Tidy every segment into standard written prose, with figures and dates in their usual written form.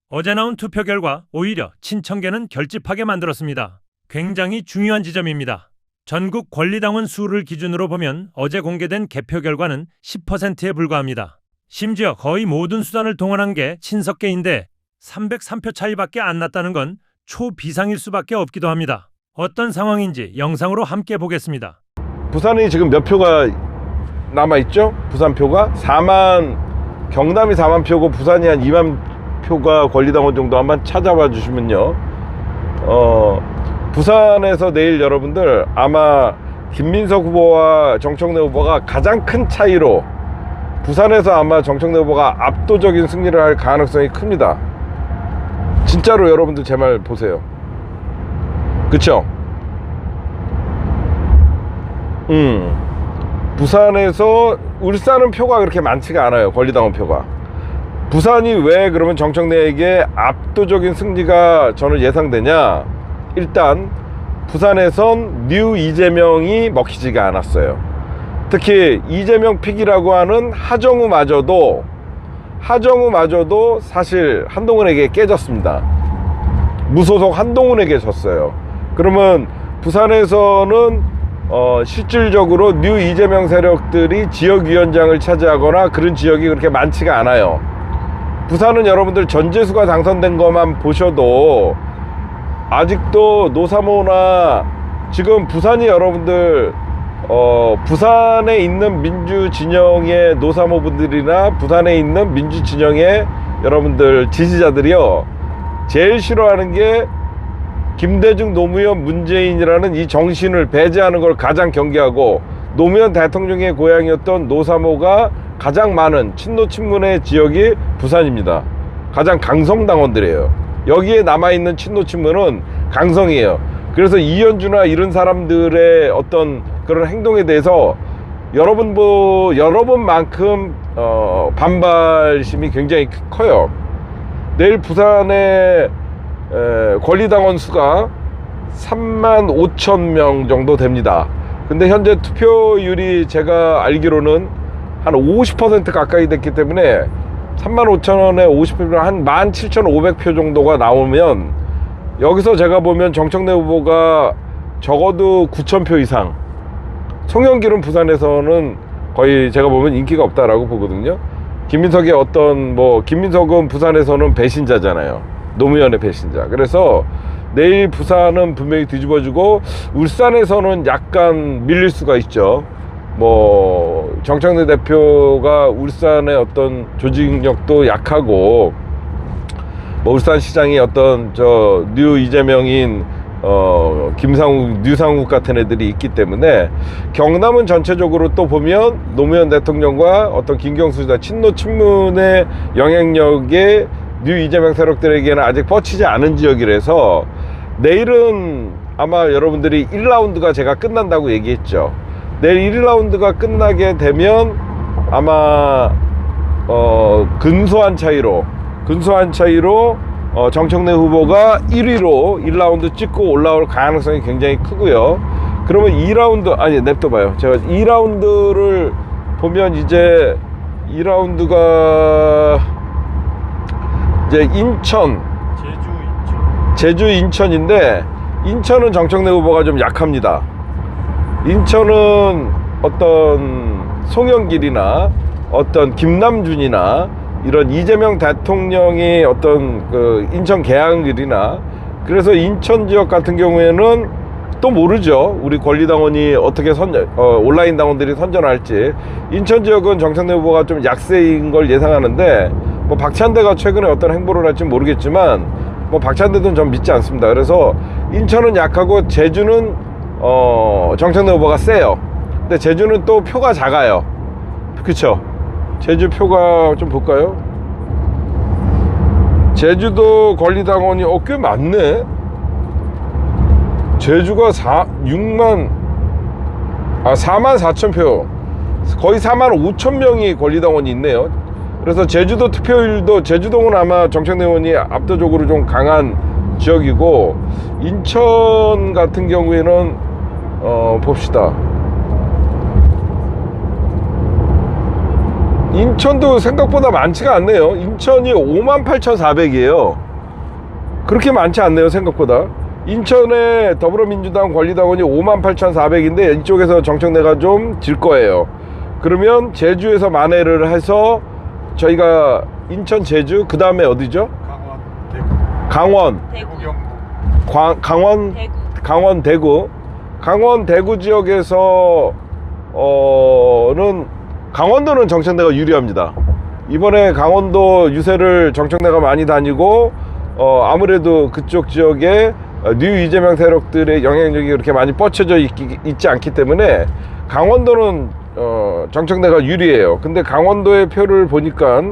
어제 나온 투표 결과 오히려 친청계는 결집하게 만들었습니다. 굉장히 중요한 지점입니다. 전국 권리당원 수를 기준으로 보면 어제 공개된 개표 결과는 10%에 불과합니다. 심지어 거의 모든 수단을 동원한 게 친석계인데 303표 차이밖에 안 났다는 건 초비상일 수밖에 없기도 합니다. 어떤 상황인지 영상으로 함께 보겠습니다. 부산이 지금 몇 표가 남아있죠? 부산표가 4만, 경남이 4만 표고 부산이 한 2만 표가 권리당원 정도 한번 찾아봐 주시면요, 부산에서 내일 여러분들 아마 김민석 후보와 정청래 후보가 가장 큰 차이로 부산에서 아마 정청래 후보가 압도적인 승리를 할 가능성이 큽니다. 진짜로 여러분들 제 말 보세요. 그쵸? 부산에서 울산은 표가 그렇게 많지가 않아요. 권리당원 표가. 부산이 왜 그러면 정청래에게 압도적인 승리가 저는 예상되냐? 일단 부산에선 뉴 이재명이 먹히지가 않았어요. 특히 이재명 픽이라고 하는 하정우마저도 사실 한동훈에게 깨졌습니다. 무소속 한동훈에게 졌어요. 그러면 부산에서는 실질적으로 뉴 이재명 세력들이 지역위원장을 차지하거나 그런 지역이 그렇게 많지가 않아요. 부산은 여러분들 전재수가 당선된 것만 보셔도 아직도 노사모나 지금 부산이 여러분들 부산에 있는 민주진영의 노사모분들이나 부산에 있는 민주진영의 여러분들 지지자들이요, 제일 싫어하는 게 김대중, 노무현, 문재인이라는 이 정신을 배제하는 걸 가장 경계하고, 노무현 대통령의 고향이었던 노사모가 가장 많은 친노 친문의 지역이 부산입니다. 가장 강성당원들이에요. 여기에 남아있는 친노 친문은 강성이에요. 그래서 이현주나 이런 사람들의 어떤 그런 행동에 대해서 여러분만큼 반발심이 굉장히 커요. 내일 부산의 권리당원 수가 3만 5천 명 정도 됩니다. 근데 현재 투표율이 제가 알기로는 한 50% 가까이 됐기 때문에 3만 5천원에 50%면 한 17,500표 정도가 나오면, 여기서 제가 보면 정청래 후보가 적어도 9,000표 이상, 송영길은 부산에서는 거의 제가 보면 인기가 없다라고 보거든요. 김민석의 김민석은 부산에서는 배신자잖아요. 노무현의 배신자. 그래서 내일 부산은 분명히 뒤집어지고, 울산에서는 약간 밀릴 수가 있죠. 정청래 대표가 울산의 어떤 조직력도 약하고, 울산시장이 어떤 뉴 이재명인 류상욱 같은 애들이 있기 때문에, 경남은 전체적으로 또 보면 노무현 대통령과 어떤 김경수나 친노 친문의 영향력에 뉴 이재명 세력들에게는 아직 뻗치지 않은 지역이라서, 내일은 아마 여러분들이 1라운드가 제가 끝난다고 얘기했죠. 내일 1라운드가 끝나게 되면 아마 근소한 차이로 정청래 후보가 1위로 1라운드 찍고 올라올 가능성이 굉장히 크고요. 그러면 2라운드, 냅둬봐요. 제가 2라운드를 보면 이제 2라운드가 이제 제주 인천인데, 인천은 정청래 후보가 좀 약합니다. 인천은 어떤 송영길이나 어떤 김남준이나 이런 이재명 대통령의 어떤 인천 계양길이나, 그래서 인천 지역 같은 경우에는 또 모르죠. 우리 권리당원이 어떻게 온라인 당원들이 선전할지. 인천 지역은 정청래 후보가 좀 약세인 걸 예상하는데, 박찬대가 최근에 어떤 행보를 할지 모르겠지만, 박찬대도 전 믿지 않습니다. 그래서 인천은 약하고, 제주는 정청래 후보가 세요. 근데 제주는 또 표가 작아요. 그쵸? 제주 표가 좀 볼까요? 제주도 권리당원이 꽤 많네. 제주가 4만 4천 표, 거의 4만 5천 명이 권리당원이 있네요. 그래서 제주도 투표율도, 제주도는 아마 정청래 의원이 압도적으로 좀 강한 지역이고, 인천 같은 경우에는 봅시다. 인천도 생각보다 많지가 않네요. 인천이 58,400이에요. 그렇게 많지 않네요, 생각보다. 인천의 더불어민주당 권리당원이 58,400인데 이쪽에서 정청래가 좀 질 거예요. 그러면 제주에서 만회를 해서 저희가 인천, 제주, 그 다음에 어디죠? 강원, 대구, 강원, 대구. 강원, 대구. 강원, 대구 지역에서 는 강원도는 정청래가 유리합니다. 이번에 강원도 유세를 정청래가 많이 다니고 아무래도 그쪽 지역에 뉴 이재명 세력들의 영향력이 그렇게 많이 뻗쳐져 있지 않기 때문에 강원도는 정청래가 유리해요. 근데 강원도의 표를 보니까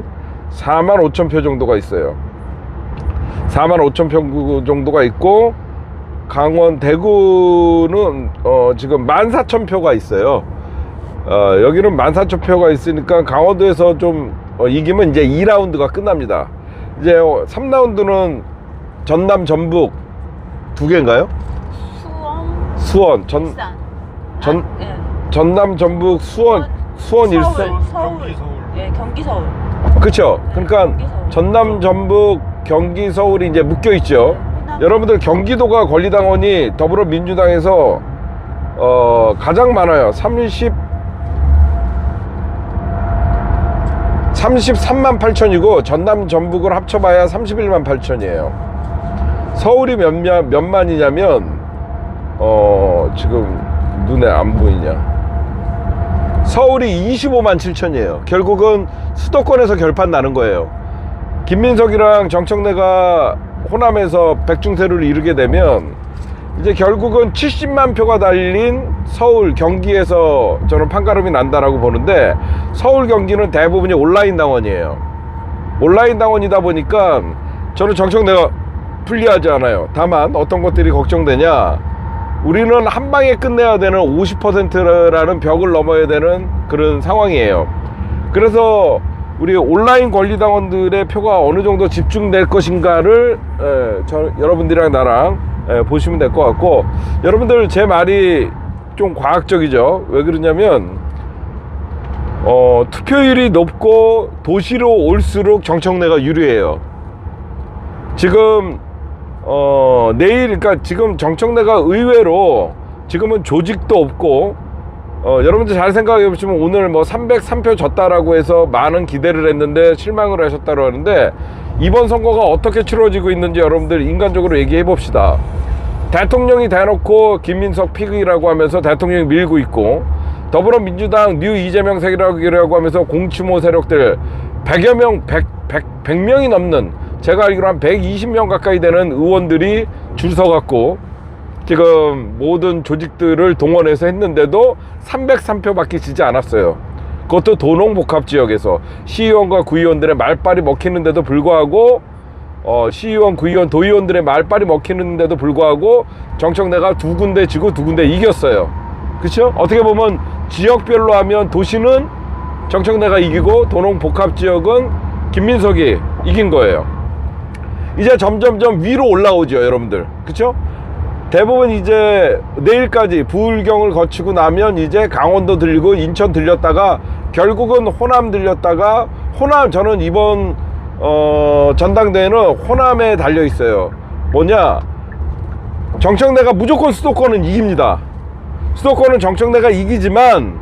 45,000표 정도가 있어요. 45,000표 정도가 있고, 강원, 대구는 지금 14,000표가 있어요. 여기는 14,000표가 있으니까 강원도에서 좀 이기면 이제 2라운드가 끝납니다. 이제 3라운드는 전남, 전북 두 개인가요? 수원, 일산. 예. 전남, 전북, 수원, 일산. 서울. 예, 경기 서울. 그렇죠. 그러니까 경기 서울. 전남, 전북, 경기, 서울이 이제 묶여 있죠. 여러분들 경기도가 권리당원이 더불어민주당에서 가장 많아요. 33만 8천이고 전남, 전북을 합쳐봐야 31만 8천이에요. 서울이 몇 만이냐면 지금 눈에 안 보이냐. 서울이 25만 7천이에요. 결국은 수도권에서 결판 나는 거예요. 김민석이랑 정청래가 호남에서 백중세를 이루게 되면 이제 결국은 70만 표가 달린 서울, 경기에서 저는 판가름이 난다라고 보는데, 서울, 경기는 대부분이 온라인 당원이에요. 온라인 당원이다 보니까 저는 정청래가 불리하지 않아요. 다만 어떤 것들이 걱정되냐, 우리는 한 방에 끝내야 되는 50%라는 벽을 넘어야 되는 그런 상황이에요. 그래서 우리 온라인 권리당원들의 표가 어느 정도 집중될 것인가를 여러분들이랑 나랑 보시면 될 것 같고, 여러분들 제 말이 좀 과학적이죠. 왜 그러냐면 투표율이 높고 도시로 올수록 정청래가 유리해요. 지금 내일, 그러니까 지금 정청래가 의외로 지금은 조직도 없고, 여러분들 잘 생각해 보시면 오늘 뭐 303표 졌다라고 해서 많은 기대를 했는데 실망을 하셨다고 하는데, 이번 선거가 어떻게 치러지고 있는지 여러분들 인간적으로 얘기해 봅시다. 대통령이 대놓고 김민석 픽이라고 하면서 대통령이 밀고 있고, 더불어민주당 뉴 이재명 세력이라고 하면서 공추모 세력들 100여 명, 100명이 넘는, 제가 알기로 한 120명 가까이 되는 의원들이 줄 서갖고 지금 모든 조직들을 동원해서 했는데도 303표밖에 지지 않았어요. 그것도 도농복합 지역에서 시의원과 구의원들의 말빨이 먹히는데도 불구하고, 시의원, 구의원, 도의원들의 말빨이 먹히는데도 불구하고 정청래가 두 군데 지고 두 군데 이겼어요. 그렇죠? 어떻게 보면 지역별로 하면 도시는 정청래가 이기고 도농복합 지역은 김민석이 이긴 거예요. 이제 점점점 위로 올라오죠, 여러분들. 그쵸? 대부분 이제 내일까지 부울경을 거치고 나면 이제 강원도 들리고 인천 들렸다가 결국은 호남 들렸다가, 호남, 저는 이번 전당대회는 호남에 달려 있어요. 뭐냐, 정청래가 무조건 수도권은 이깁니다. 수도권은 정청래가 이기지만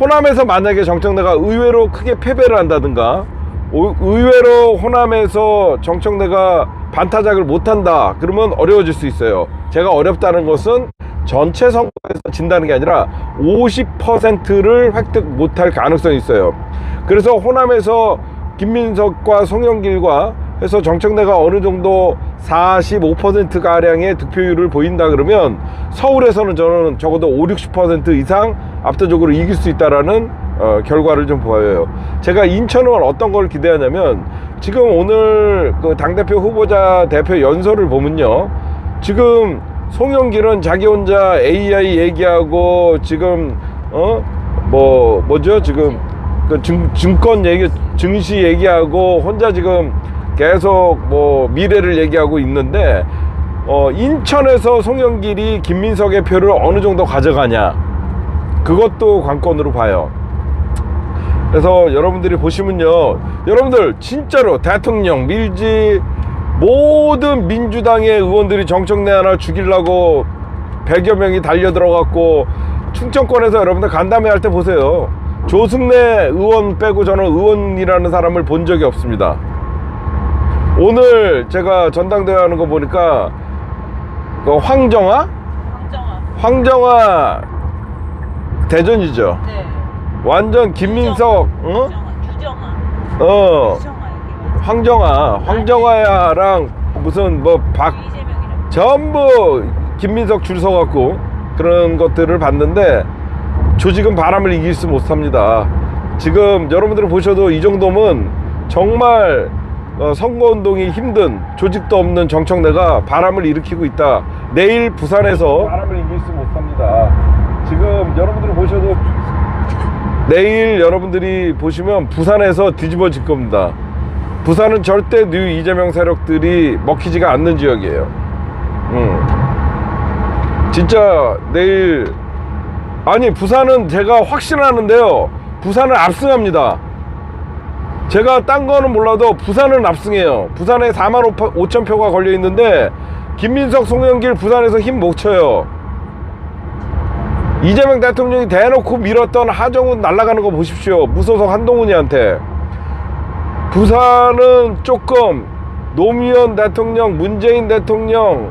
호남에서 만약에 정청래가 의외로 크게 패배를 한다든가, 의외로 호남에서 정청래가 반타작을 못한다, 그러면 어려워질 수 있어요. 제가 어렵다는 것은 전체 선거에서 진다는 게 아니라 50%를 획득 못할 가능성이 있어요. 그래서 호남에서 김민석과 송영길과 해서 정청래가 어느 정도 45%가량의 득표율을 보인다 그러면 서울에서는 저는 적어도 50-60% 이상 압도적으로 이길 수 있다라는 결과를 좀 보여요. 제가 인천은 어떤 걸 기대하냐면, 지금 오늘 그 당대표 후보자 대표 연설을 보면요, 지금 송영길은 자기 혼자 AI 얘기하고 지금 뭐죠, 지금 그 증권 얘기, 증시 얘기하고 혼자 지금 계속 뭐 미래를 얘기하고 있는데, 인천에서 송영길이 김민석의 표를 어느 정도 가져가냐, 그것도 관건으로 봐요. 그래서 여러분들이 보시면요, 여러분들 진짜로 대통령 밀지 모든 민주당의 의원들이 정청래 하나 죽이려고 100여 명이 달려들어갔고, 충청권에서 여러분들 간담회 할 때 보세요. 조승래 의원 빼고 저는 의원이라는 사람을 본 적이 없습니다. 오늘 제가 전당대회 하는 거 보니까 그 황정아 대전이죠. 네. 완전 김민석, 어? 규정아. 황정아랑 무슨 뭐 이재명이랑. 전부 김민석 줄 서갖고 그런 것들을 봤는데, 조직은 바람을 이길 수 못합니다. 지금 여러분들이 보셔도 이 정도면 정말 선거운동이 힘든, 조직도 없는 정청래가 바람을 일으키고 있다. 내일 부산에서 바람을 이길 수 못합니다. 지금 여러분들이 보셔도 내일 여러분들이 보시면 부산에서 뒤집어질 겁니다. 부산은 절대 뉴 이재명 세력들이 먹히지가 않는 지역이에요. 진짜 내일, 아니 부산은 제가 확신하는데요, 부산은 압승합니다. 제가 딴 거는 몰라도 부산은 압승해요. 부산에 4만 5천 표가 걸려 있는데 김민석, 송영길 부산에서 힘 못 쳐요. 이재명 대통령이 대놓고 밀었던 하정우 날아가는 거 보십시오. 무소속 한동훈이한테. 부산은 조금 노무현 대통령, 문재인 대통령,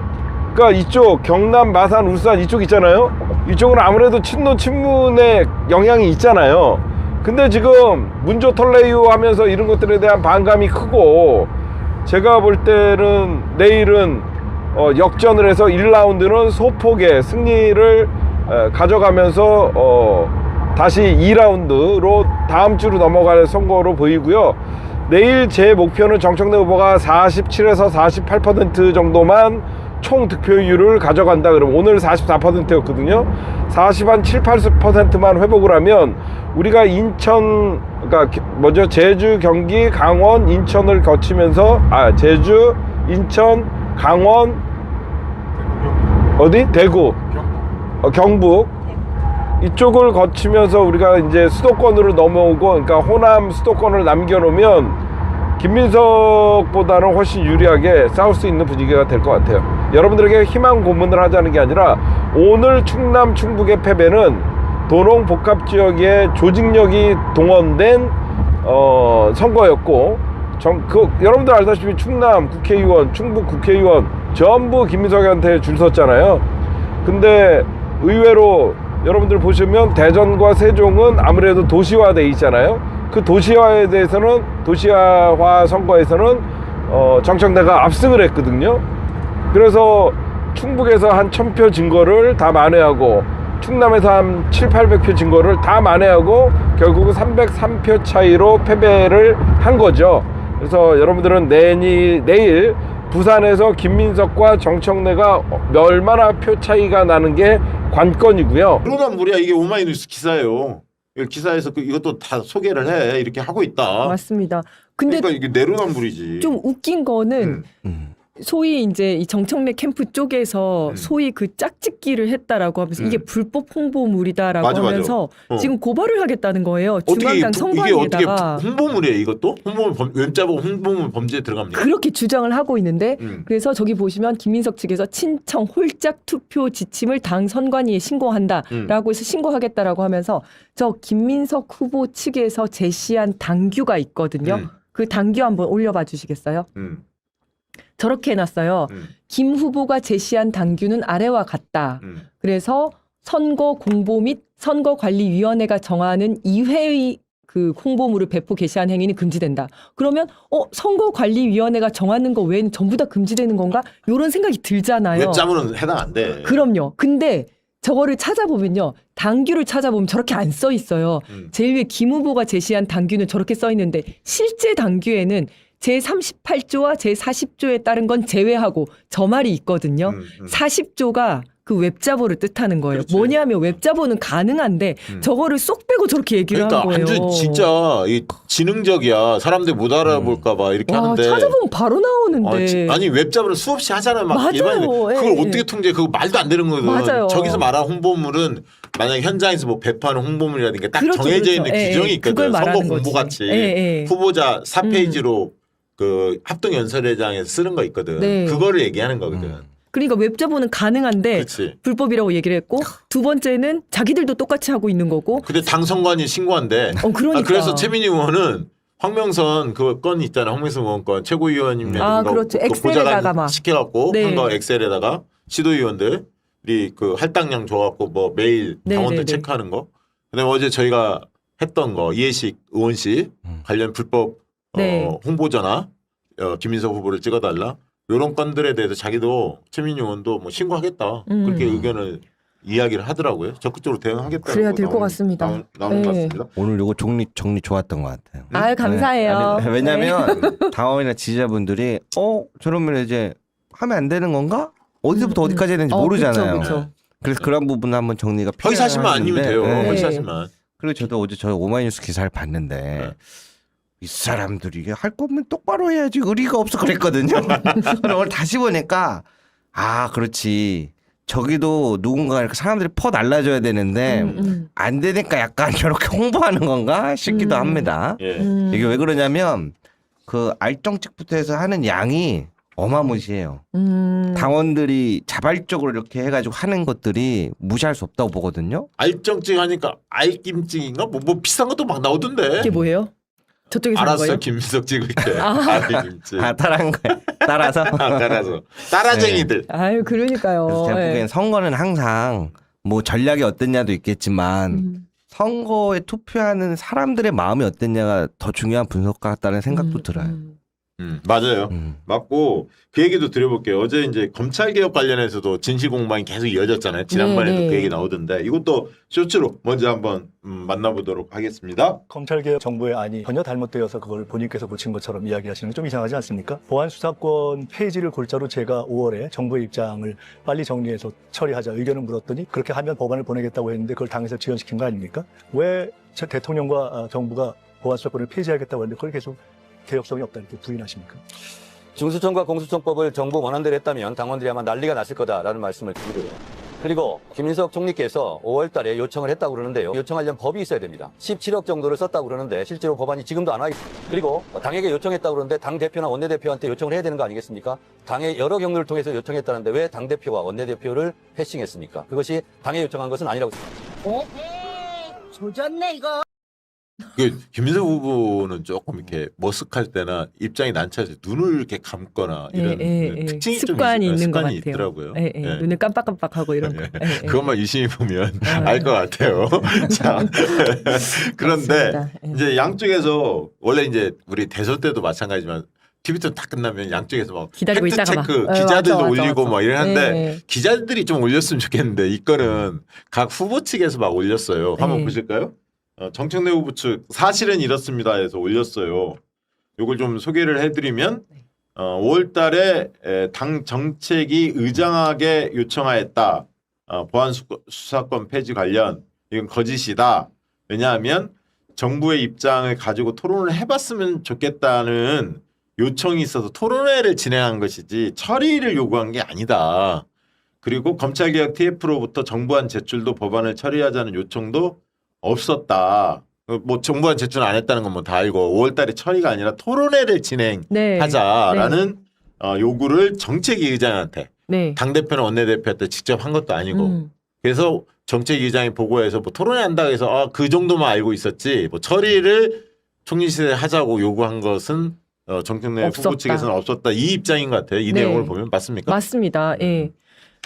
그러니까 이쪽 경남, 마산, 울산 이쪽 있잖아요. 이쪽은 아무래도 친노 친문의 영향이 있잖아요. 근데 지금 문조 털레유 하면서 이런 것들에 대한 반감이 크고, 제가 볼 때는 내일은 역전을 해서 1라운드는 소폭의 승리를 가져가면서 다시 2라운드로 다음 주로 넘어갈 선거로 보이고요. 내일 제 목표는 정청래 후보가 47에서 48% 정도만 총 득표율을 가져간다. 그러면 오늘 44%였거든요. 40한 7, 80%만 회복을 하면 우리가 인천, 그러니까 뭐죠? 제주, 경기, 강원, 인천을 거치면서, 제주, 인천, 강원, 어디? 대구, 경북 이쪽을 거치면서 우리가 이제 수도권으로 넘어오고, 그러니까 호남 수도권을 남겨놓으면 김민석보다는 훨씬 유리하게 싸울 수 있는 분위기가 될 것 같아요. 여러분들에게 희망 고문을 하자는 게 아니라, 오늘 충남 충북의 패배는 도농 복합지역의 조직력이 동원된 선거였고, 여러분들 알다시피 충남 국회의원, 충북 국회의원 전부 김민석한테 줄 섰잖아요. 근데 의외로 여러분들 보시면 대전과 세종은 아무래도 도시화돼 있잖아요. 그 도시화에 대해서는, 도시화 선거에서는 정청래가 압승을 했거든요. 그래서 충북에서 한 1000표 진 거를 다 만회하고, 충남에서 한 7, 800표 진 거를 다 만회하고 결국은 303표 차이로 패배를 한 거죠. 그래서 여러분들은 내일 부산에서 김민석과 정청래가 얼마나 표 차이가 나는 게 관건이고요. 내로남불이야. 이게 오마이뉴스 기사예요. 기사에서 이것도 다 소개를 해. 이렇게 하고 있다. 맞습니다. 근데 그러니까 이게 내로남불이지. 좀 웃긴 거는 소위 이제 이 정청래 캠프 쪽에서 소위 그 짝짓기를 했다라고 하면서 이게 불법 홍보물이다라고 맞아. 하면서 지금 고발을 하겠다는 거예요. 어떻게 중앙당 이게 선관위에다가. 어떻게 홍보물이에요, 이것도? 왼자보고 홍보물 범죄에 들어갑니까? 그렇게 주장을 하고 있는데, 그래서 저기 보시면 김민석 측에서 친청 홀짝 투표 지침을 당 선관위에 신고한다라고 해서 신고하겠다라고 하면서, 저 김민석 후보 측에서 제시한 당규가 있거든요. 그 당규 한번 올려봐 주시겠어요? 저렇게 해놨어요. 김 후보가 제시한 당규는 아래와 같다. 그래서 선거 공보 및 선거관리위원회가 정하는 2회의 그 홍보물을 배포 게시한 행위는 금지된다. 그러면 선거관리위원회가 정하는 거 외에는 전부 다 금지되는 건가? 이런 생각이 들잖아요. 외자문은 해당 안 돼. 그럼요. 근데 저거를 찾아보면요, 당규를 찾아보면 저렇게 안 써 있어요. 제일 위에 김 후보가 제시한 당규는 저렇게 써 있는데, 실제 당규에는 제38조와 제40조에 따른 건 제외하고 저 말이 있거든요. 40조가 그 웹자보를 뜻하는 거예요. 그렇지. 뭐냐면 웹자보는 가능한데 저거를 쏙 빼고 저렇게 얘기를 그러니까 한 거예요. 한준 진짜 이 지능적이야. 사람들이 못 알아볼까봐 이렇게 와, 하는데. 찾아보면 바로 나오는데. 아니 웹잡을 수없이 하잖아요. 막 맞아요. 일반인 그걸 예, 어떻게 예. 통제? 그거 말도 안 되는 거거든. 맞아요. 저기서 말한 홍보물은 만약 현장에서 뭐 배포하는 홍보물이라든가 딱 그렇죠, 정해져 그렇죠. 있는 예, 규정이 예. 그걸 있거든. 선거 말하는 공보 거지. 같이 예, 예. 후보자 4페이지로 그 합동연설회장에서 쓰는 거 있거든. 네. 그거를 얘기하는 거거든. 그러니까 웹자보는 가능한데 그렇지. 불법이라고 얘기를 했고 두 번째는 자기들도 똑같이 하고 있는 거고. 근데 당선관이 신고한대. 그러니까. 그래서 최민희 의원은 황명선 그 건 있잖아. 황명선 의원 건 최고위원님이랑 그렇죠. 엑셀에다가 막. 시켜갖고 네. 한 거 엑셀에다가 시도위원들이 그 할당량 줘갖고 뭐 매일 네, 당원들 네, 네. 체크하는 거. 그다음에 어제 저희가 했던 거 이해식 의원실 관련 불법 네. 홍보전화 김민석 후보를 찍어달라. 이런 건들에 대해서 자기도 최민희 의원도 뭐 신고하겠다. 그렇게 의견을 이야기를 하더라고요. 적극적으로 대응하겠다고. 그래야 될 것 같습니다. 나온 것 네. 같습니다. 오늘 요거 정리 좋았던 것 같아요. 아유, 감사해요. 네. 아니, 왜냐면 당원이나 지지자분들이 저러면 이제 하면 안 되는 건가? 어디서부터 어디까지 해야 되는지 모르잖아요. 그쵸. 그래서 그런 부분 한번 정리가 필요해요. 허위사실만 아니면 돼요. 네. 허위사실만. 그리고 저도 어제 저 오마이뉴스 기사를 봤는데 네. 이 사람들이 할 거면 똑바로 해야지 의리가 없어 그랬거든요. 근데 오늘 다시 보니까 그렇지. 저기도 누군가 이렇게 사람들이 퍼 날라줘야 되는데 안 되니까 약간 저렇게 홍보하는 건가 싶기도 합니다. 예. 이게 왜 그러냐면 그 알정직부터 해서 하는 양이 어마무시해요. 당원들이 자발적으로 이렇게 해가지고 하는 것들이 무시할 수 없다고 보거든요. 알정증 하니까 알김증인가 뭐 비싼 것도 막 나오던데. 이게 뭐예요? 저쪽에서 한 알았어 거예요? 김민석 찍을 때. 알김증. 따라한 거야. 따라서. 따라서 따라쟁이들. 아유, 그러니까요. 그래서 제가 예. 보기엔 선거는 항상 뭐 전략이 어땠냐도 있겠지만 선거에 투표하는 사람들의 마음이 어땠냐가 더 중요한 분석 같다는 생각도 들어요. 맞아요. 맞고 그 얘기도 드려볼게요. 어제 이제 검찰 개혁 관련해서도 진실 공방이 계속 이어졌잖아요. 지난번에도 네, 네. 그 얘기 나오던데 이것도 쇼츠로 먼저 한번 만나보도록 하겠습니다. 검찰개혁 정부의 안이 전혀 잘못되어서 그걸 본인께서 고친 것처럼 이야기하시는 게 좀 이상하지 않습니까? 보안수사권 폐지를 골자로 제가 5월에 정부의 입장을 빨리 정리해서 처리하자 의견을 물었더니 그렇게 하면 법안을 보내겠다고 했는데 그걸 당에서 지연시킨 거 아닙니까? 왜 대통령과 정부가 보안수사권을 폐지하겠다고 했는데 그걸 계속 개혁성이 없다 이렇게 부인하십니까? 중수청과 공수처법을 정부 원안대로 했다면 당원들이 아마 난리가 났을 거다라는 말씀을 드리고요. 그리고 김민석 총리께서 5월 달에 요청을 했다고 그러는데요. 요청하려면 법이 있어야 됩니다. 17억 정도를 썼다고 그러는데 실제로 법안이 지금도 안 와 있습니다. 그리고 당에게 요청했다고 그러는데 당대표나 원내대표한테 요청을 해야 되는 거 아니겠습니까? 당의 여러 경로를 통해서 요청했다는데 왜 당대표와 원내대표를 패싱했습니까? 그것이 당에 요청한 것은 아니라고 생각합니다. 조졌네 이거. 그 김민석 후보는 조금 이렇게 머쓱할 때나 입장이 난처해서 눈을 이렇게 감거나 이런 특징이 습관이 좀 있는 것 습관이 같아요. 있더라고요. 예, 예. 예. 눈을 깜빡깜빡하고 이런 거. 예, 예. 그것만 유심히 보면 알 것 같아요. 자, 그런데 맞습니다. 예. 이제 양쪽에서 원래 이제 우리 대선 때도 마찬가지지만 TV전 다 끝나면 양쪽에서 막 기다리고 팩트 있다가 체크 막. 기자들도 맞아, 올리고 맞아. 막 이러는데 예. 기자들이 좀 올렸으면 좋겠는데 이 건은 각 후보 측에서 막 올렸어요. 한번 예. 보실까요? 정청래 후보 측 사실은 이렇습니다 해서 올렸어요. 요걸 좀 소개를 해드리면 5월 달에 당 정책이 의장하게 요청하였다. 보안수사권 폐지 관련 이건 거짓이다. 왜냐하면 정부의 입장을 가지고 토론을 해봤으면 좋겠다는 요청이 있어서 토론회를 진행한 것이지 처리를 요구한 게 아니다. 그리고 검찰개혁 TF로부터 정부안 제출도 법안을 처리하자는 요청도 없었다. 뭐 정부안 제출 안 했다는 건 뭐 다 알고 5월 달에 처리가 아니라 토론회를 진행하자라는 요구를 정책위 의장한테 네. 당대표나 원내대표한테 직접 한 것도 아니고 그래서 정책위 의장이 보고해서 뭐 토론회 한다고 해서 그 정도만 알고 있었지 뭐 처리를 총리실에 하자고 요구한 것은 정청래 후보 측에서는 없었다. 이 입장인 것 같아요. 이 네. 내용을 보면 맞습니까? 맞습니다. 예.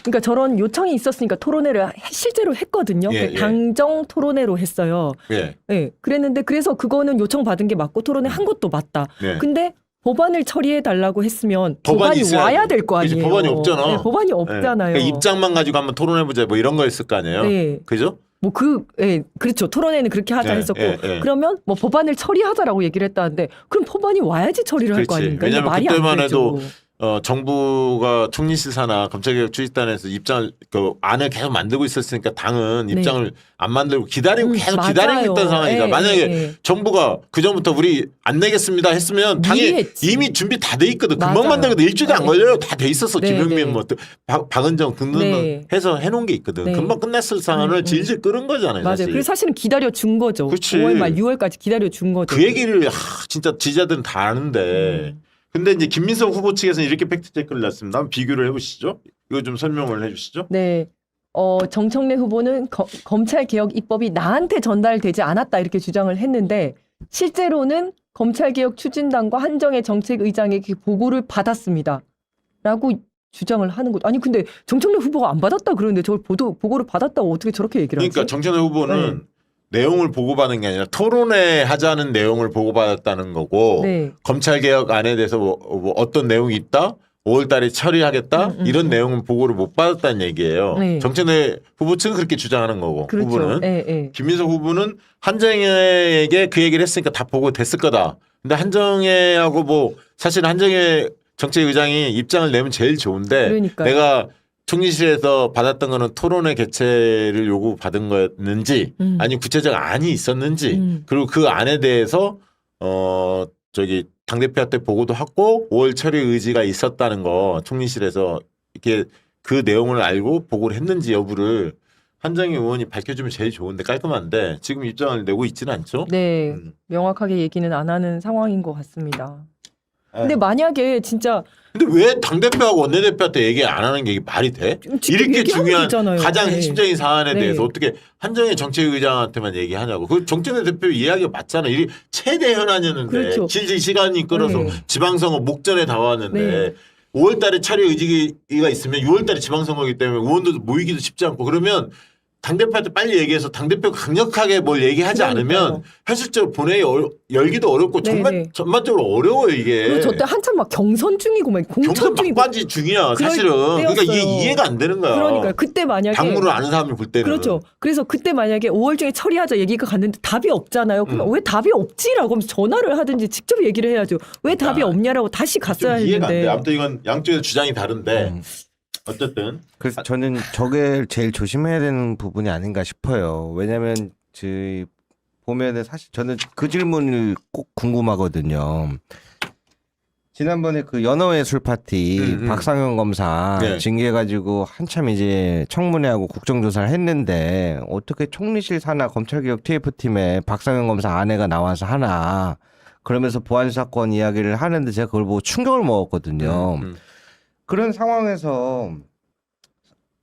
그러니까 저런 요청이 있었으니까 토론회를 실제로 했거든요. 예, 예. 당정 토론회로 했어요. 예. 예. 그랬는데 그래서 그거는 요청받은 게 맞고 토론회 한 것도 맞다. 네. 근데 법안을 처리해 달라고 했으면 법안이 법안이 있어야지. 와야 될 거 그치, 아니에요. 법안이 없잖아. 네, 법안이 없잖아요. 그러니까 입장만 가지고 한번 토론해보자 뭐 이런 거였을 거 아니에요. 네. 그죠? 예, 그렇죠. 토론회는 그렇게 하자 예, 했었고 예, 예. 그러면 뭐 법안을 처리하자라고 얘기를 했다는데 그럼 법안이 와야지 처리를 할 거 그렇지. 아닙니까? 왜냐면 말이 그때만 안 되죠. 해도 정부가 총리실 사나 검찰개혁 추진단에서 입장을 그 안을 계속 만들고 있었으니까 당은 입장을 안 만들고 기다리고 계속 기다리고 맞아요. 있던 상황이니까 예, 만약에 예. 정부가 그 전부터 우리 안 내겠습니다 했으면 당이 미리 했지. 이미 준비 다 돼 있거든. 금방 맞아요. 만들거든. 일주일도 안 네. 걸려요. 다 돼 있었어. 네, 김용민 네. 뭐 박은정 등등 네. 해서 해놓은 게 있거든. 네. 금방 끝났을 상황을 질질 끌은 거잖아요. 맞아요. 사실. 그래서 사실은 기다려 준 거죠. 그치. 5월 말 6월까지 기다려 준 거죠. 그 얘기를 진짜 지지자들은 다 아는데. 근데 이제 김민석 후보 측에서는 이렇게 팩트 체크를 냈습니다. 한번 비교를 해보시죠. 이거 좀 설명을 해주시죠. 네. 정청래 후보는 검찰개혁 입법이 나한테 전달되지 않았다 이렇게 주장을 했는데 실제로는 검찰개혁 추진단과 한정혜 정책의장에게 보고를 받았습니다. 라고 주장을 하는 거죠. 아니 근데 정청래 후보가 안 받았다 그러는데 저걸 보고를 받았다고 어떻게 저렇게 얘기를 하지? 그러니까 정청래 후보는 내용을 보고받은 게 아니라 토론회 하자는 내용을 보고받았다는 거고 네. 검찰개혁 안에 대해서 뭐 어떤 내용이 있다? 5월 달에 처리하겠다? 이런 내용은 보고를 못 받았다는 얘기예요. 네. 정청래 후보 측은 그렇게 주장하는 거고 그렇죠. 후보는. 예. 김민석 후보는 한정혜에게 그 얘기를 했으니까 다 보고됐을 거다. 근데 한정혜하고 뭐 사실 한정혜 정책의장이 입장을 내면 제일 좋은데 그러니까요. 내가 총리실에서 받았던 거는 토론회 개최를 요구받은 거였는지 아니 구체적 안이 있었는지 그리고 그 안에 대해서 당대표한테 보고도 하고 5월 처리 의지가 있었다는 거 총리실에서 이렇게 그 내용을 알고 보고를 했는지 여부를 한정희 의원이 밝혀주면 제일 좋은데 깔끔한데 지금 입장을 내고 있지는 않죠. 네. 명확하게 얘기는 안 하는 상황인 것 같습니다. 근데 만약에 진짜 근데 왜 당대표하고 원내대표한테 얘기 안 하는 게 이게 말이 돼? 직접 이렇게 얘기하면 중요한 되잖아요. 가장 네. 핵심적인 사안에 네. 대해서 어떻게 한정희 정책의장한테만 얘기하냐고. 그 정청래 대표 이야기가 맞잖아. 이 최대 현안이었는데 그렇죠. 질질 시간이 끌어서 네. 지방선거 목전에 다 왔는데 네. 5월 달에 처리 의지가 있으면 6월 달에 지방선거이기 때문에 의원들도 모이기도 쉽지 않고 그러면 당대표한테 빨리 얘기해서 당대표가 강력하게 뭘 얘기하지 그러니까요. 않으면 현실적으로 본회의 열기도 어렵고 네, 네. 전반적으로 어려워요 이게. 그리고 저때 한참 막 경선 중이고 막 공천 경선 중이고 막바지 중이야 사실은. 그러니까 이게 때였어요. 이해가 안 되는 거야. 그러니까 그때 만약에 당무를 아는 사람이 볼 때는. 그렇죠. 그래서 그때 만약에 5월 중에 처리하자 얘기가 갔는데 답이 없잖아요. 그럼 왜 답이 없지라고 하면 전화를 하든지 직접 얘기를 해야죠. 왜 답이 없냐라고 다시 좀 갔어야 이해가 안 돼. 했는데. 아무튼 이건 양쪽의 주장이 다른데 어쨌든 그래서 저는 저게 제일 조심해야 되는 부분이 아닌가 싶어요. 왜냐하면 보면은 사실 저는 그 질문을 꼭 궁금하거든요. 지난번에 그 연어회술 파티 박상현 검사 네. 징계해가지고 한참 이제 청문회하고 국정조사를 했는데 어떻게 총리실 산하 검찰개혁 TF팀에 박상현 검사 아내가 나와서 하나 그러면서 보안사건 이야기를 하는데 제가 그걸 보고 충격을 먹었거든요. 그런 상황에서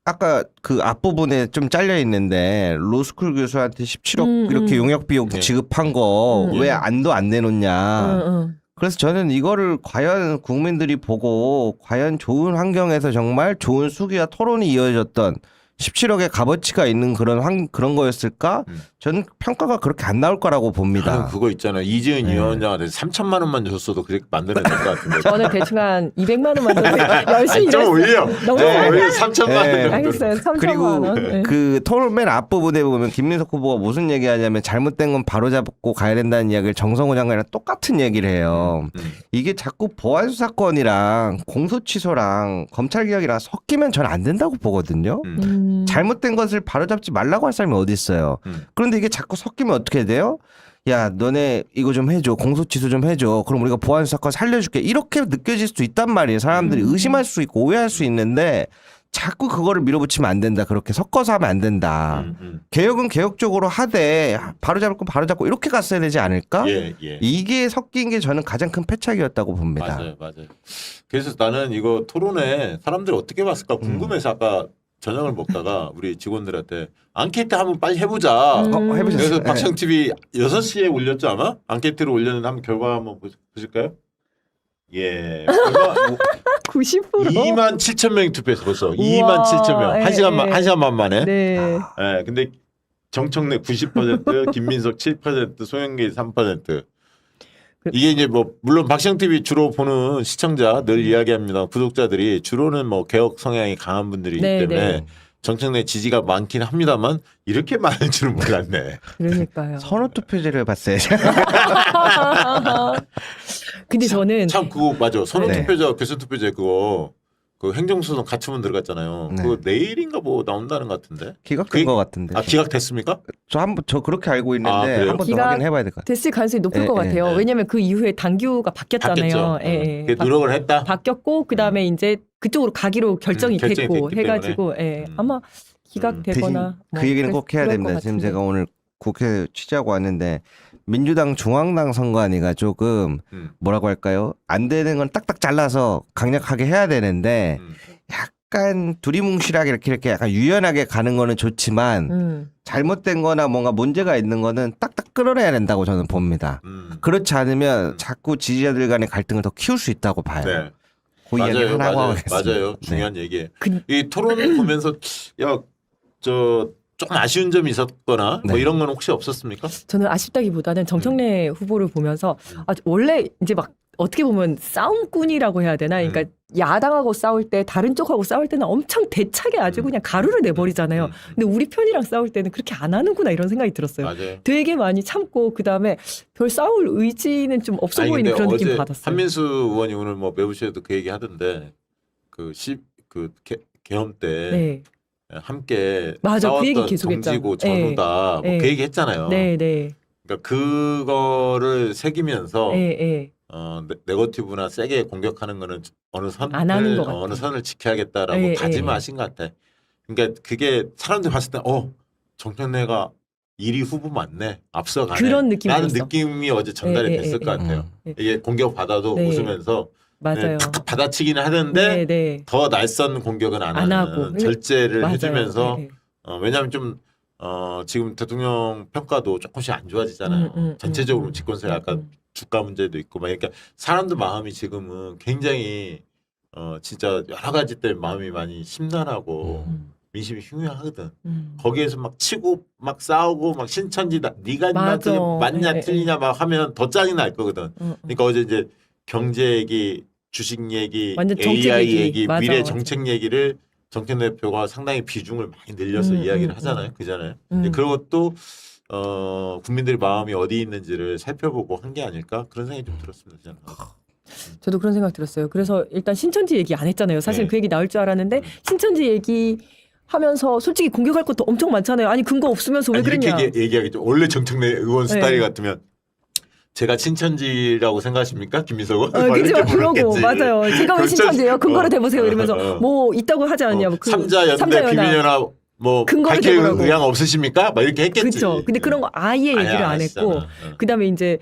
아까 그 앞부분에 좀 잘려 있는데 로스쿨 교수한테 17억 이렇게 용역 비용 네. 지급한 거 왜 안도 안 내놓냐. 그래서 저는 이거를 과연 국민들이 보고 과연 좋은 환경에서 정말 좋은 수기와 토론이 이어졌던 17억의 값어치가 있는 그런 거였을까? 저는 평가가 그렇게 안 나올 거라고 봅니다. 나는 그거 있잖아. 이재은 위원장한테 3천만 원만 줬어도 그렇게 만들어낼 것 같은데. 저는 대충 한 200만 원만 더 열심히 좀 일했어요. 올려. 너무 올려. 3천만 원. 네. 정도. 알겠어요. 3천만 그리고 원. 네. 그 토론 맨 앞부분에 보면 김민석 후보가 무슨 얘기하냐면 잘못된 건 바로잡고 가야 된다는 이야기를 정성호 장관이랑 똑같은 얘기를 해요. 이게 자꾸 보안수 사건이랑 공소취소랑 검찰개혁이랑 섞이면 저는 안 된다고 보거든요. 잘못된 것을 바로잡지 말라고 할 사람이 어디 있어요. 그런데 이게 자꾸 섞이면 어떻게 돼요? 야 너네 이거 좀 해줘. 공소취소 좀 해줘. 그럼 우리가 보안수 사건 살려줄게. 이렇게 느껴질 수도 있단 말이에요. 사람들이 의심할 수 있고 오해할 수 있는데 자꾸 그거를 밀어붙이면 안 된다. 그렇게 섞어서 하면 안 된다. 개혁은 개혁적으로 하되 바로잡을 건 바로잡고 이렇게 갔어야 되지 않을까? 예. 이게 섞인 게 저는 가장 큰 패착이었다고 봅니다. 맞아요. 그래서 나는 이거 토론에 사람들이 어떻게 봤을까 궁금해서 아까 저녁을 먹다가 우리 직원들한테 앙케이트 한번 빨리 해보자. 해보셨어요? 그래서 네. 박상TV 6시에 올렸죠 아마? 앙케이트를 올렸는데 한번 결과 한번 보실까요? 예. 90%. 2만 7천 명이 투표했어 벌써. 우와. 2만 7천 명. 예, 한 시간 반 만에. 네. 예. 근데 정청래 90%, 김민석 7%, 송영길 3%. 이게 이제 뭐 물론 박시영TV 주로 보는 시청자 늘 이야기합니다. 구독자들이 주로는 뭐 개혁 성향이 강한 분들이기 네, 때문에 네. 정청래 지지가 많긴 합니다만 이렇게 많을 줄은 몰랐네. 그러니까요. 선호 투표제를 봤어야죠. 근데 저는 참 그거 맞아. 선호 네. 투표자, 결선 투표제 그거 그 행정소송 가처분 들어갔잖아요. 네. 그거 내일인가 뭐 나온다는 것 같은데. 기각된 그- 것 같은데. 아 기각됐습니까? 저 그렇게 알고 아, 있는데 그래요? 한 번 더 기각- 확인해봐야 될 것 같아요. 됐을 가능성이 높을 예, 것 예, 같아요. 예. 왜냐하면 그 이후에 당규가 바뀌었잖아요. 바뀌었죠. 예, 그게 노력을 했다. 바뀌었고 그다음에 이제 그쪽으로 가기로 결정이 결정이 됐고 됐기 해가지고 예, 아마 기각되거나 대신 그 얘기는 꼭 해야 그럴 됩니다. 것 지금 같은데. 제가 오늘 국회 취재하고 왔는데 민주당 중앙당 선관위가 조금 뭐라고 할까요? 안 되는 건 딱딱 잘라서 강력하게 해야 되는데 약간 두리뭉실하게 이렇게 약간 유연하게 가는 거는 좋지만 잘못된 거나 뭔가 문제가 있는 거는 딱딱 끌어내야 된다고 저는 봅니다. 그렇지 않으면 자꾸 지지자들 간의 갈등을 더 키울 수 있다고 봐요. 네. 그 이야기 맞아요, 하나고 맞아요, 하겠습니다. 맞아요. 중요한 얘기예요. 그- 이 토론을 보면서 좀 아쉬운 점이 있었거나 뭐 네. 이런 건 혹시 없었습니까? 저는 아쉽다기보다는 정청래 후보를 보면서 원래 이제 막 어떻게 보면 싸움꾼이라고 해야 되나? 그러니까 야당하고 싸울 때 다른 쪽하고 싸울 때는 엄청 대차게 아주 그냥 가루를 내버리잖아요. 근데 우리 편이랑 싸울 때는 그렇게 안 하는구나 이런 생각이 들었어요. 맞아요. 되게 많이 참고 그다음에 별 싸울 의지는 좀 없어 아니, 보이는 근데 그런 느낌 어제 받았어요. 한민수 의원이 오늘 뭐 매부쇼에도 그 얘기 하던데 개헌 때 네. 함께 맞아, 그 얘기 싸웠던 계속 했잖아. 정지고 전우다 네. 뭐 그 얘기 했잖아요. 네, 네. 그러니까 그거를 새기면서 네, 네. 네거티브나 세게 공격하는 거는 안 하는 것 같아. 어느 선을 지켜야겠다라고 예, 다짐하신 것 같아. 그러니까 그게 사람들이 봤을 때 정청래가 1위 후보 맞네. 앞서가네. 그런 느낌이 라는 들었어. 느낌이 어제 전달이 예, 됐을 예, 것 예. 같아요. 예. 이게 공격 받아도 네. 웃으면서 맞아요. 탁탁 받아치기는 하는데 네, 네. 더 날선 공격은 안 안 하는 하고. 절제를 맞아요. 해주면서 네, 네. 왜냐하면 좀 지금 대통령 평가도 조금씩 안 좋아지잖아요. 전체적으로 집권세 아까 주가 문제도 있고 막 그러니까 사람들 마음이 지금은 굉장히 진짜 여러 가지 때문에 마음이 많이 심란하고 민심이 흉흉하거든. 거기에서 막 치고 막 싸우고 막 신천지다 네가 맞아. 맞냐 예, 예. 틀리냐 막 하면 더 짜증 날 거거든. 그러니까 어제 이제 경제 얘기, 주식 얘기, 완전 정책 AI 얘기. 얘기, 맞아, 미래 맞아. 정책 얘기를 정청래 대표가 상당히 비중을 많이 늘려서 이야기를 하잖아요. 그잖아요. 그것도 국민들의 마음이 어디 있는지를 살펴보고 한 게 아닐까 그런 생각이 좀 들었습니다. 저는. 저도 그런 생각 들었어요. 그래서 일단 신천지 얘기 안 했잖아요. 사실 네. 그 얘기 나올 줄 알았는데 신천지 얘기 하면서 솔직히 공격할 것도 엄청 많잖아요. 아니 근거 없으면서 왜 아니, 그랬냐. 이렇게 얘기하겠죠. 원래 정청래 의원 스타일 같으면 제가 친천지라고 생각하십니까? 김민석 의원? 막 그죠 이렇게 그러고 물었겠지. 맞아요. 제가 왜 그렇죠. 신천지예요? 근거를 대보세요. 이러면서 뭐 있다고 하지 않냐. 뭐 삼자연대 비밀연합 뭐 근거를 밝힐 대보라고. 의향 없으십니까? 막 이렇게 했겠지. 그렇죠. 근데 그런 거 아예 얘기를 아예 안 했고 그다음에 이제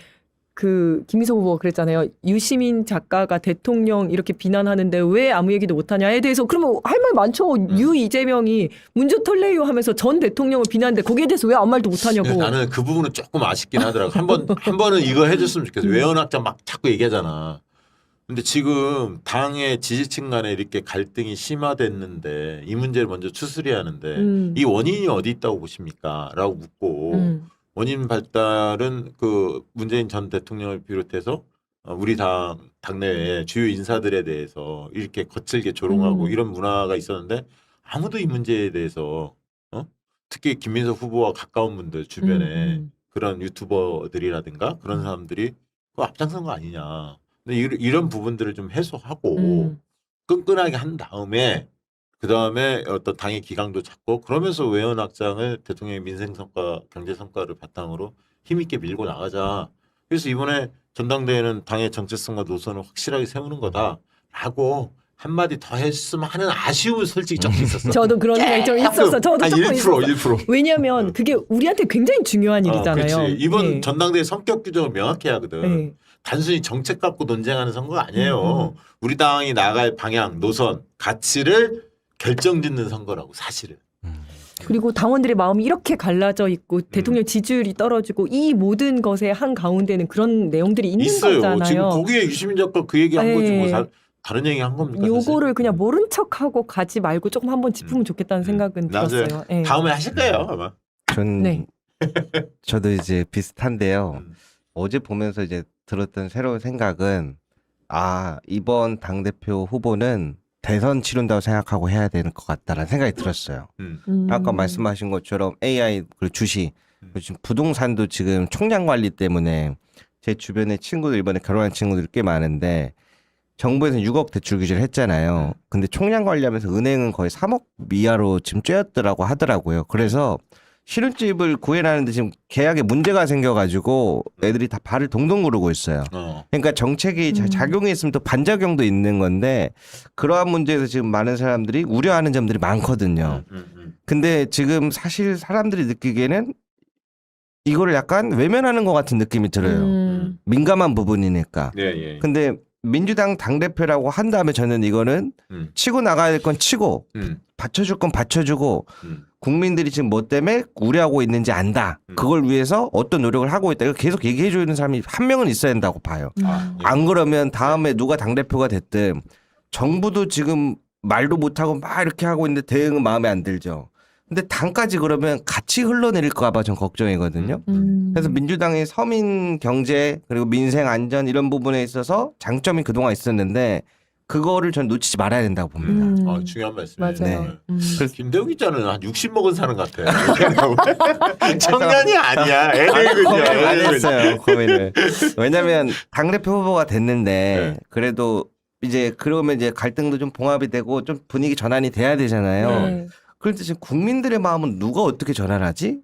그 김희석 후보가 그랬잖아요. 유시민 작가가 대통령 이렇게 비난하는데 왜 아무 얘기도 못하냐에 대해서 그러면 할 말 많죠. 유 이재명이 문조 털레요 하면서 전 대통령을 비난하는데 거기에 대해서 왜 아무 말도 못하냐고. 나는 그 부분은 조금 아쉽긴 하더라고. 한 번은 이거 해줬으면 좋겠어. 외연학자 막 자꾸 얘기하잖아. 근데 지금 당의 지지층 간에 이렇게 갈등이 심화됐는데 이 문제를 먼저 추스려야 하는데 이 원인이 어디 있다고 보십니까? 라고 묻고 원인 발달은 그 문재인 전 대통령을 비롯해서 우리 당내외 주요 인사들에 대해서 이렇게 거칠게 조롱하고 이런 문화가 있었는데 아무도 이 문제에 대해서 특히 김민석 후보와 가까운 분들 주변에 그런 유튜버들이라든가 그런 사람들이 그 앞장선 거 아니냐. 근데 이런 부분들을 좀 해소하고 끈끈하게 한 다음에 그 다음에 어떤 당의 기강도 잡고 그러면서 외연확장을 대통령의 민생 성과, 경제 성과를 바탕으로 힘있게 밀고 나가자. 그래서 이번에 전당대회는 당의 정체성과 노선을 확실하게 세우는 거다라고 한마디 더 했으면 하는 아쉬움은 솔직히 조금 있었어. 저도 그런 생각이 좀 있었어. 저도 한 조금 1%, 있었어. 1%. 왜냐하면 그게 우리한테 굉장히 중요한 일이잖아요. 그렇지. 이번 네. 전당대회 성격 규정을 명확히 해야 하거든. 네. 단순히 정책 갖고 논쟁하는 선거가 아니에요. 우리 당이 나갈 방향, 노선, 가치를 결정짓는 선거라고 사실은. 그리고 당원들의 마음이 이렇게 갈라져 있고 대통령 지지율이 떨어지고 이 모든 것의 한 가운데는 그런 내용들이 있는 있어요. 거잖아요. 지금 거기에 유시민 작가 그 얘기 한 네. 거지 뭐 다른 얘기 한 겁니까? 요거를 사실? 그냥 모른 척하고 가지 말고 조금 한번 짚으면 좋겠다는 생각은 맞아요. 들었어요. 예. 다음에 하실 거예요 아마. 전 네. 저도 이제 비슷한데요. 어제 보면서 이제 들었던 새로운 생각은 이번 당대표 후보는 대선 치른다고 생각하고 해야 되는 것 같다라는 생각이 들었어요. 아까 말씀하신 것처럼 AI 그리고 주식 그리고 지금 부동산도 지금 총량 관리 때문에 제 주변에 친구들 이번에 결혼한 친구들이 꽤 많은데 정부에서 6억 대출 규제를 했잖아요. 근데 총량 관리하면서 은행은 거의 3억 미하로 지금 쬐었더라고 하더라고요. 그래서 신혼집을 구해라는데 지금 계약에 문제가 생겨가지고 애들이 다 발을 동동 구르고 있어요. 그러니까 정책이 잘 작용했으면 또 반작용도 있는 건데 그러한 문제에서 지금 많은 사람들이 우려하는 점들이 많거든요. 근데 지금 사실 사람들이 느끼기에는 이거를 약간 외면하는 것 같은 느낌이 들어요. 민감한 부분이니까. 예, 예. 근데 민주당 당대표라고 한 다음에 저는 이거는 치고 나가야 될 건 치고 받쳐줄 건 받쳐주고 국민들이 지금 뭐 때문에 우려하고 있는지 안다. 그걸 위해서 어떤 노력을 하고 있다. 이거 계속 얘기해 주는 사람이 한 명은 있어야 된다고 봐요. 아, 예. 안 그러면 다음에 누가 당대표가 됐든 정부도 지금 말도 못하고 막 이렇게 하고 있는데 대응은 마음에 안 들죠. 근데 당까지 그러면 같이 흘러내릴까 봐 전 걱정이거든요. 그래서 민주당이 서민 경제 그리고 민생 안전 이런 부분에 있어서 장점이 그동안 있었는데 그거를 전 놓치지 말아야 된다고 봅니다. 중요한 말씀이에요. 맞아요. 그래서 김대우 기자는 한 60 먹은 사람 같아요. 청년이 아니야. 애들 고민 그냥. 많이 했어요. 고민을. 왜냐면 당대표 후보가 됐는데 네. 그래도 이제 그러면 이제 갈등도 좀 봉합이 되고 좀 분위기 전환이 돼야 되잖아요. 네. 그런데 지금 국민들의 마음은 누가 어떻게 전환하지?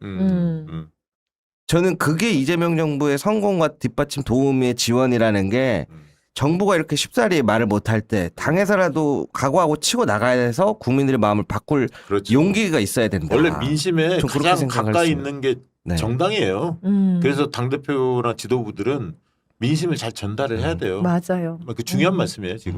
저는 그게 이재명 정부의 성공과 뒷받침 도움의 지원이라는 게 정부가 이렇게 쉽사리 말을 못할 때 당에서라도 각오하고 치고 나가야 해서 국민들의 마음을 바꿀 그렇죠. 용기가 있어야 된다. 원래 민심에 전 그렇게 가장 생각할 가까이 수 있는 게 네. 정당이에요. 그래서 당대표나 지도부들은 민심을 잘 전달을 해야 돼요. 맞아요. 그 중요한 말씀이에요, 지금.